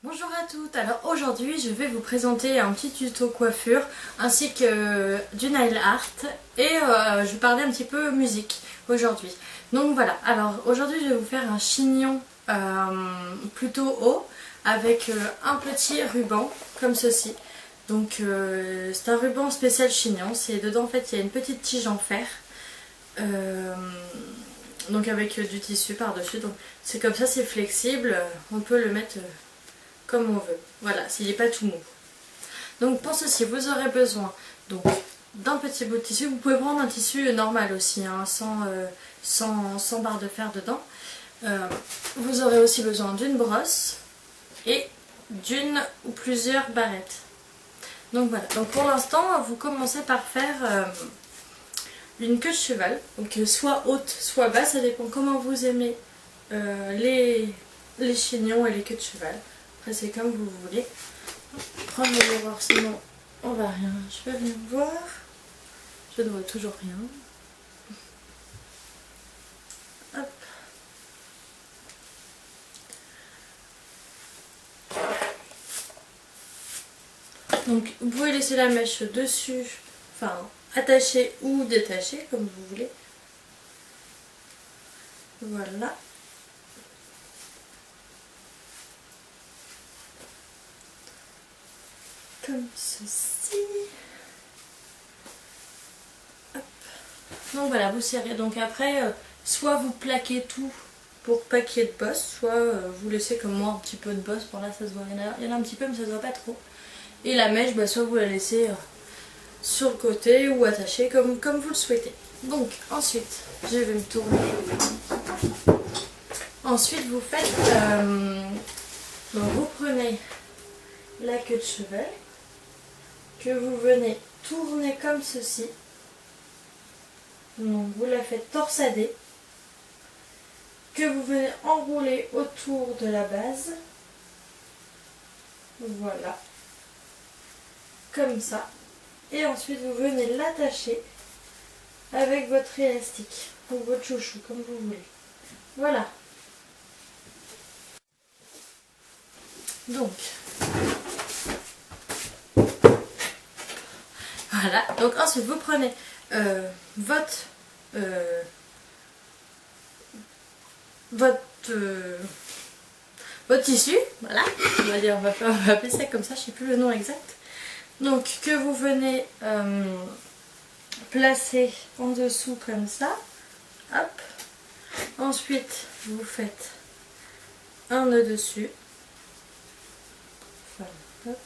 Bonjour à toutes, alors aujourd'hui je vais vous présenter un petit tuto coiffure ainsi que du nail art et je vais parler un petit peu musique aujourd'hui. Donc voilà, alors aujourd'hui je vais vous faire un chignon plutôt haut avec un petit ruban comme ceci. Donc c'est un ruban spécial chignon, c'est dedans en fait il y a une petite tige en fer. Donc avec du tissu par dessus, donc c'est comme ça, c'est flexible, on peut le mettre comme on veut, voilà, s'il n'est pas tout mou. Donc pour ceci vous aurez besoin donc d'un petit bout de tissu, vous pouvez prendre un tissu normal aussi, hein, sans barre de fer dedans. Vous aurez aussi besoin d'une brosse et d'une ou plusieurs barrettes. Donc voilà, donc pour l'instant vous commencez par faire une queue de cheval, donc soit haute soit basse, ça dépend comment vous aimez les chignons et les queues de cheval. Après c'est comme vous voulez. Prendre le miroir sinon on va rien. Je vais rien voir. Je ne vois toujours rien. Hop. Donc vous pouvez laisser la mèche dessus, enfin attachée ou détachée comme vous voulez. Voilà. Comme ceci. Hop. Donc voilà, vous serrez. Donc après, soit vous plaquez tout pour pas qu'il y ait de bosse, soit vous laissez comme moi un petit peu de bosse. Bon là ça se voit, il y en a un petit peu mais ça se voit pas trop. Et la mèche, soit vous la laissez sur le côté ou attachée comme vous le souhaitez. Donc ensuite, je vais me tourner. Ensuite vous faites, donc vous prenez la queue de cheval, que vous venez tourner comme ceci. Donc vous la faites torsader, que vous venez enrouler autour de la base. Voilà. Comme ça. Et ensuite vous venez l'attacher avec votre élastique ou votre chouchou, comme vous voulez. Voilà. Donc. Voilà. Donc ensuite vous prenez votre tissu, voilà, on va appeler ça comme ça, je ne sais plus le nom exact. Donc que vous venez placer en dessous comme ça, hop. Ensuite vous faites un nœud dessus, voilà, hop,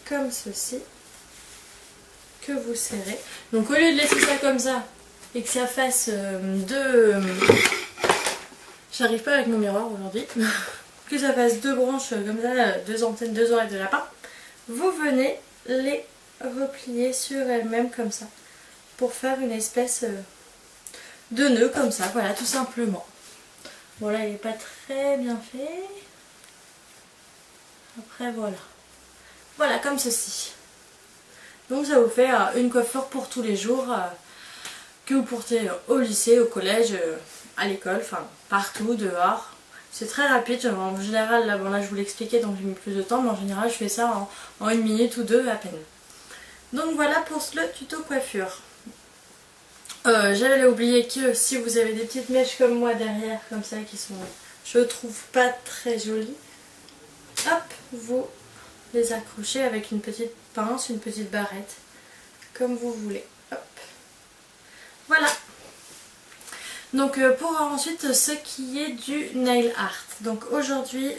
comme ceci, que vous serrez. Donc au lieu de laisser ça comme ça et que ça fasse deux... J'arrive pas avec mon miroir aujourd'hui. Que ça fasse deux branches comme ça, deux antennes, deux oreilles de lapin. Vous venez les replier sur elles-mêmes comme ça. Pour faire une espèce de nœud comme ça, voilà, tout simplement. Bon là il n'est pas très bien fait. Après voilà. Voilà, comme ceci. Donc ça vous fait une coiffure pour tous les jours. Que vous portez au lycée, au collège, à l'école, enfin partout, dehors. C'est très rapide, en général, là, bon, là je vous l'expliquais donc j'ai mis plus de temps, mais en général je fais ça en une minute ou deux à peine. Donc voilà pour le tuto coiffure. J'avais oublié que si vous avez des petites mèches comme moi derrière, comme ça, qui sont, je trouve, pas très jolies, hop, vous les accrochez avec une petite pince, une petite barrette, comme vous voulez. Hop. Voilà. Donc pour ensuite ce qui est du nail art. Donc aujourd'hui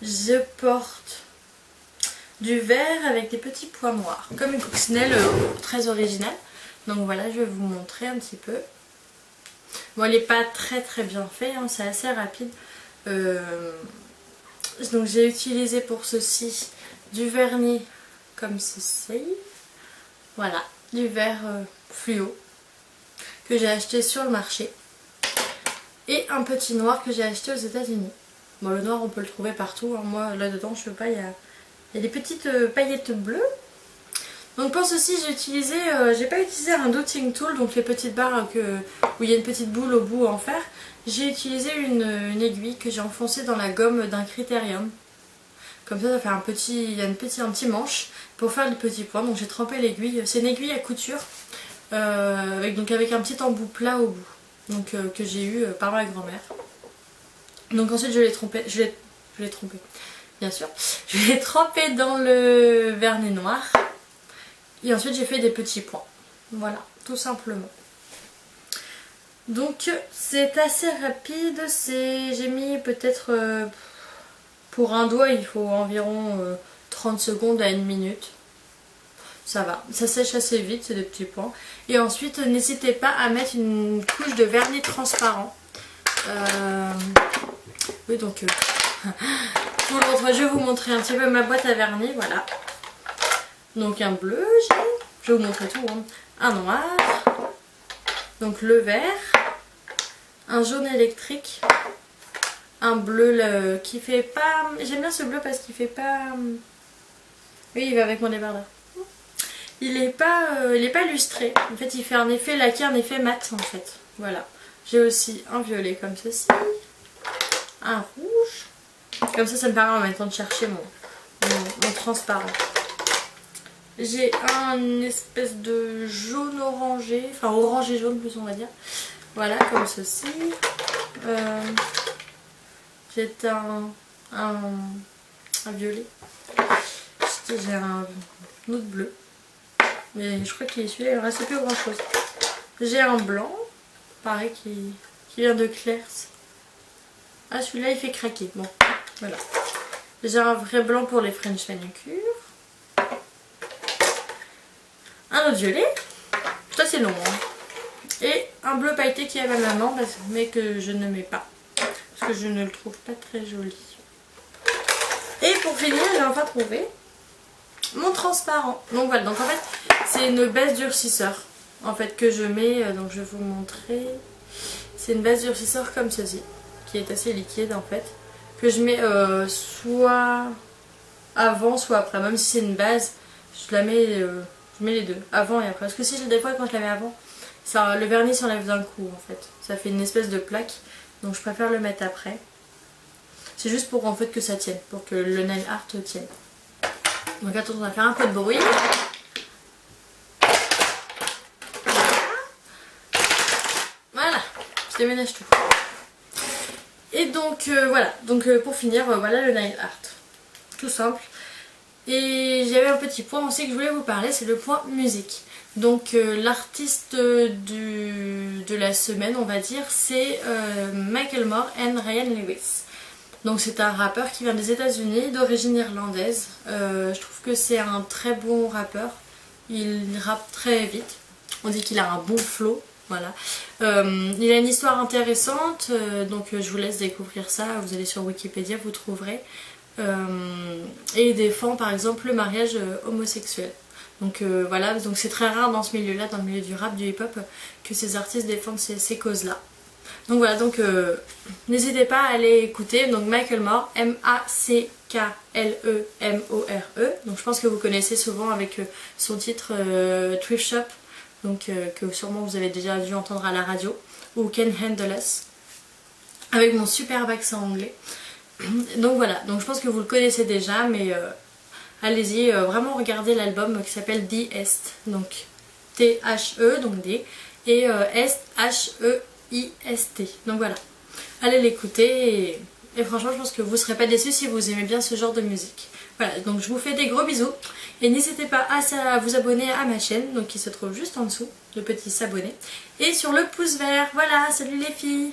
je porte du vert avec des petits points noirs. Comme une coccinelle très originale. Donc voilà, je vais vous montrer un petit peu. Bon, elle n'est pas très bien faite, hein, c'est assez rapide. Donc j'ai utilisé pour ceci du vernis comme ceci. Voilà, du vert fluo que j'ai acheté sur le marché et un petit noir que j'ai acheté aux États-Unis. Bon, le noir on peut le trouver partout, hein. Moi là dedans je sais pas, il y a des petites paillettes bleues. Donc pour ceci j'ai pas utilisé un dotting tool, donc les petites barres où il y a une petite boule au bout en fer. J'ai utilisé une aiguille que j'ai enfoncée dans la gomme d'un critérium. Comme ça fait un petit manche pour faire des petits points. Donc j'ai trempé l'aiguille, c'est une aiguille à couture avec un petit embout plat au bout. Donc que j'ai eu par ma grand-mère. Donc ensuite je l'ai trempé, bien sûr. Je l'ai trempé dans le vernis noir. Et ensuite j'ai fait des petits points. Voilà, tout simplement. Donc c'est assez rapide. J'ai mis peut-être pour un doigt il faut environ 30 secondes à 1 minute. Ça va, ça sèche assez vite, c'est des petits points. Et ensuite n'hésitez pas à mettre une couche de vernis transparent. Oui donc je vais vous montrer un petit peu ma boîte à vernis, voilà. Donc un bleu, je vais vous montrer tout, hein. Un noir, donc le vert, un jaune électrique, un bleu qui fait pas... J'aime bien ce bleu parce qu'il fait pas... Oui, il va avec mon débardeur. Il est pas lustré, en fait il fait un effet laqué, un effet mat en fait, voilà. J'ai aussi un violet comme ceci, un rouge, comme ça me permet en même temps de chercher mon transparent. J'ai une espèce de jaune orangé, enfin orange et jaune plus on va dire. Voilà, comme ceci. J'ai un violet. J'ai un autre bleu. Mais je crois qu'il est celui-là, il ne reste plus grand chose. J'ai un blanc, pareil, qui vient de Claire's. Ah, celui-là il fait craquer. Bon, voilà. J'ai un vrai blanc pour les French manucure. Un autre violet, ça c'est long, hein. Et un bleu pailleté qui est à ma maman, mais que je ne mets pas, parce que je ne le trouve pas très joli. Et pour finir, j'ai enfin trouvé mon transparent. Donc voilà, donc en fait c'est une base durcisseur en fait que je mets, donc je vais vous montrer. C'est une base durcisseur comme ceci, qui est assez liquide en fait, que je mets soit avant soit après, même si c'est une base, je la mets... je mets les deux, avant et après. Parce que si des fois quand je la mets avant, le vernis s'enlève d'un coup en fait. Ça fait une espèce de plaque. Donc je préfère le mettre après. C'est juste pour en fait que ça tienne. Pour que le nail art tienne. Donc attends, on va faire un peu de bruit. Voilà. Je déménage tout. Et donc voilà. Donc pour finir, voilà le nail art. Tout simple. Et j'avais un petit point aussi que je voulais vous parler, c'est le point musique. Donc l'artiste de la semaine, on va dire, c'est Macklemore and Ryan Lewis. Donc c'est un rappeur qui vient des États-Unis, d'origine irlandaise. Je trouve que c'est un très bon rappeur. Il rappe très vite. On dit qu'il a un bon flow. Voilà. Il a une histoire intéressante, donc je vous laisse découvrir ça. Vous allez sur Wikipédia, vous trouverez. Et il défend par exemple le mariage homosexuel. Donc voilà, donc c'est très rare dans ce milieu-là, dans le milieu du rap, du hip-hop, que ces artistes défendent ces causes-là. Donc voilà, donc n'hésitez pas à aller écouter. Donc Macklemore, M-A-C-K-L-E-M-O-R-E. Donc je pense que vous connaissez souvent avec son titre Thrift Shop, donc que sûrement vous avez déjà dû entendre à la radio, ou Can't Handle Us, avec mon superbe accent anglais. Donc voilà, donc je pense que vous le connaissez déjà, mais allez-y, vraiment regardez l'album qui s'appelle The Est, donc T-H-E, donc D, et Est, H-E-I-S-T, donc voilà. Allez l'écouter et franchement je pense que vous ne serez pas déçus si vous aimez bien ce genre de musique. Voilà, donc je vous fais des gros bisous et n'hésitez pas à vous abonner à ma chaîne, donc qui se trouve juste en dessous, le petit s'abonner, et sur le pouce vert. Voilà, salut les filles!